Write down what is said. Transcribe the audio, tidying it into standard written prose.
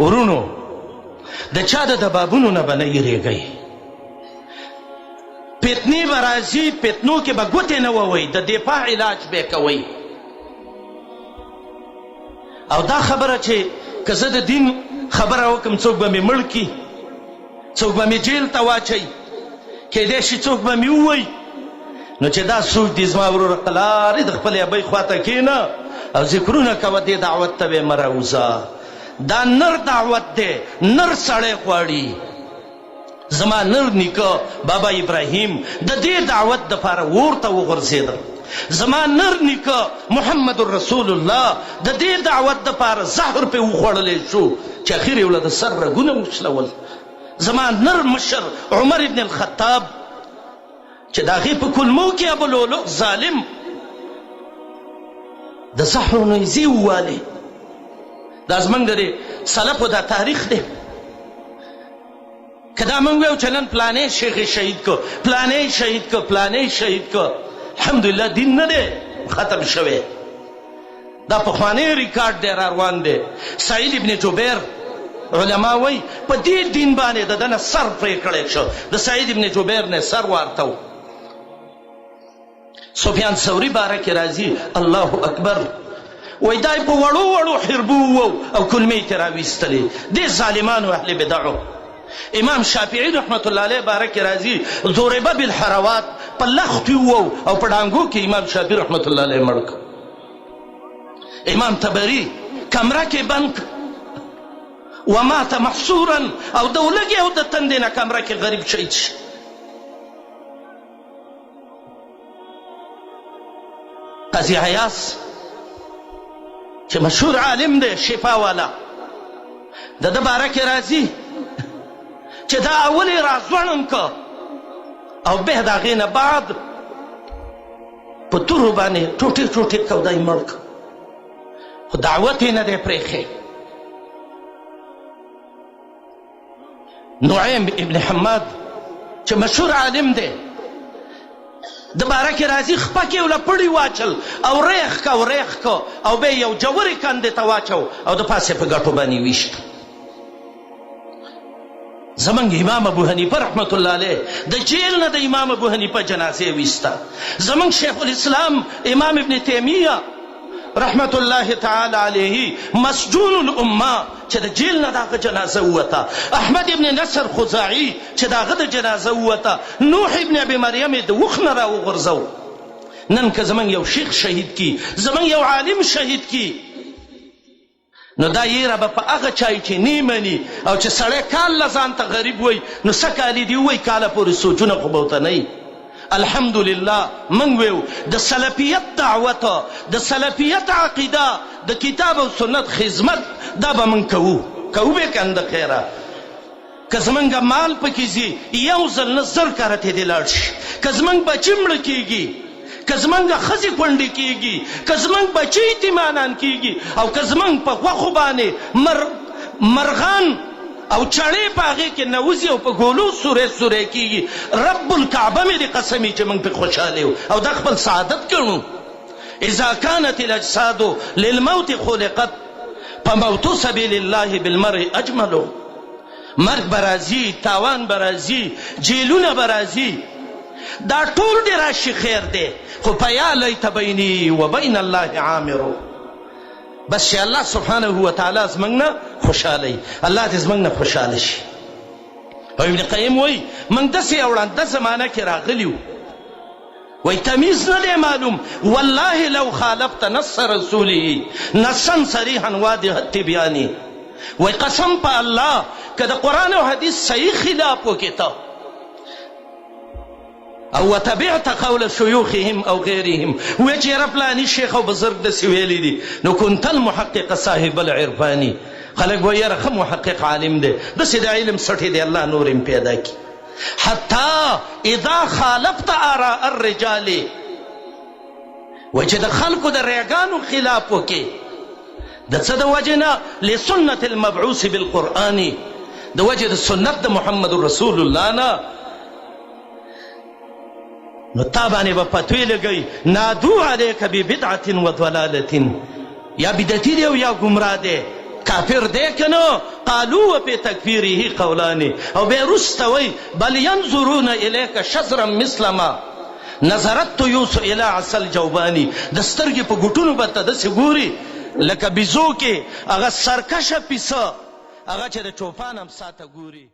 ورونو د چا د دبابونو نه به نه یریږئ فتنې به راځي فتنو کې به ګوتې نه ووئ د دفاع علاج به کوئ او دا خبره چې که زه د دین خبره وکړم څوک به مې مړ کي څوک به مې جیل ته واچوي کیدای شي څوک به مې ووایي نو چې دا سوچ دي زما وروره قلارې د خپلې ابۍ خواته کښېنه او ذکرونه کوه دې دعوت ته به یې مه راوځه دا نر دعوت دی نر سړی غواړي زما نر نیکه بابا ابراهیم د دې دعوت دپاره اور ته وغورځېده زما نر نیکه محمد رسول الله د دې دعوت دپاره زهر پې وخوړلی شو چې اخر یې له د سر رګونه وشلول زما نر مشر عمر ابن الخطاب چې د هغې په کلمو کې ابولؤلؤ ظالم د زهرو نیزې ووالې دا زموږ د سلفو دا تاریخ دی که دا موږ ویو چې نن پلانې شیخ شهید کو پلانې شهید کو پلانې شهید کو الحمدلله دین نه دی ختم شوی دا پخوانی ریکارډ دی را روان دی سعید ابن جبیر علما وایي په دې دین باندې د ده نه سر پرې کړی شو د سعید ابن جبیر نه سر وارته و سفیان ثوري باره کې راځي الله اکبر وایي دا یې په وړو وړو حربو ووو او کلمې یې ترې راویستلې دې ظالمانو اهل بدعو امام شافعي رحمت الله علیه باره کې راځي ضربه بالحروات په لختو ووو او په ډانګو کې امام شافعي رحمت الله علیه مړ کړ امام تبري کمره کې بند ومات محصورا او د ولږې او د تندې نه کمره کې غریب شهید شي قاضي عیاض چې مشهور عالم دی شفا والا د ده باره کې راځي چې دا اول یې راځوړند که او به د هغې نه بعد په تورو باندې ټوټې ټوټې کو دا یې مړ که خو دعوت یې نه دی پرېښی نعیم ابن حماد چې مشهور عالم دی د باره کې راځي خپه کې وله پړي واچل او ریخ که او ریخ که او به یو جورې کندې ته واچو او د پاسې په ګټو باندې ویشت زمونږ امام ابو حنیفه رحمت الله علیه د جیل نه د امام ابو حنیفه جنازې ویسته زمونږ شیخ الاسلام امام ابن تیمیه رحمت الله تعالی علیه مسجون الامه چې د جیل نه د هغه جنازه ووته احمد ابن نصر خزاعي چې د هغه د جنازه ووته نوح ابن ابي مریم یې د وخ نه راوغورځو نن که زمونږ یو شیخ شهید کی زمونږ یو عالم شهید کی نو دا یېره به په هغه چای چې نه مني او چې سړی کال له ځان ته غریب وی نو څه کالي دي ووایي کاله پورې سوچونه خو به ورته نه الحمدلله موږ ویو د سلفیت دعوت د سلفیت عقیده د کتاب او سنت خدمت دا به موږ کوو به که د خیره که زمونږ مال پکې ځي یو ځل نه زر کارته دې لاړ شي که زمونږ بچي مړه کېږي که زمونږ ښځې کونډې کېږي که زمونږ بچي یتیمانان کېږي او که زمونږ په غوښو باندې مرغان او چړې په هغې کې نوځي او په ګولو سورې سورې کېږي رب الکعبه مې دې قسمي چې موږ پې خوشحاله یو او دا خپل سعادت ګڼو اذا كانت الاجساد للموت خلقت فموت سبیل الله بالمرء اجمل مرګ به راځي تاوان به راځي جیلونه به راځي دا ټول دې راشي خیر دی خو په یا لیت بیني و بین الله عامرو بس چې الله سبحانه وتعالی زموږ نه خوشحاله الله دې زموږ نه خوشحاله شي او ابن قیم وایي موږ داسې یو ړانده زمانه کې راغلي وو وایي تمیز نه دی معلوم والله لو خالفت نص رسوله نصا صریحا واضح التبیان وایي قسم په الله که د قرآن او حدیث صحیح خلاف وکړې ته او وتبعت قول شيوخهم او غيرهم وچ یې فلاني شیخ او بزرگ داسې ویلي دي نو كنت المحقق صاحب العرفاني خلک وایي یاره ښه محقق عالم دی داسې د علم سټې دی الله نور یې پیدا کړي حتی اذا خالفت آراء الرجال وایي چې د خلکو د ریاګانو خلاف وکړې د څه د وجې نه لسنت المبعوث بالقرآن د وجې د سنت د محمد رسول الله نه نو تا باندې به فتوی لګوي نادو علیک ببدعة و ضلالة یا بدعتي دی او یا ګمراه دی کافر دی که نه؟ قالو و پی تکفیره قولانی. او بیا وروسته وایي بل ینظرون الیک شزرا مثل ما نظرت یوسف الی عسى الجوبانی. د سترګې په ګوټونو به ته داسې ګوري لکه بیزو کې هغه سرکشه پیسه هغه چې د چوپان امسا ته ګوري.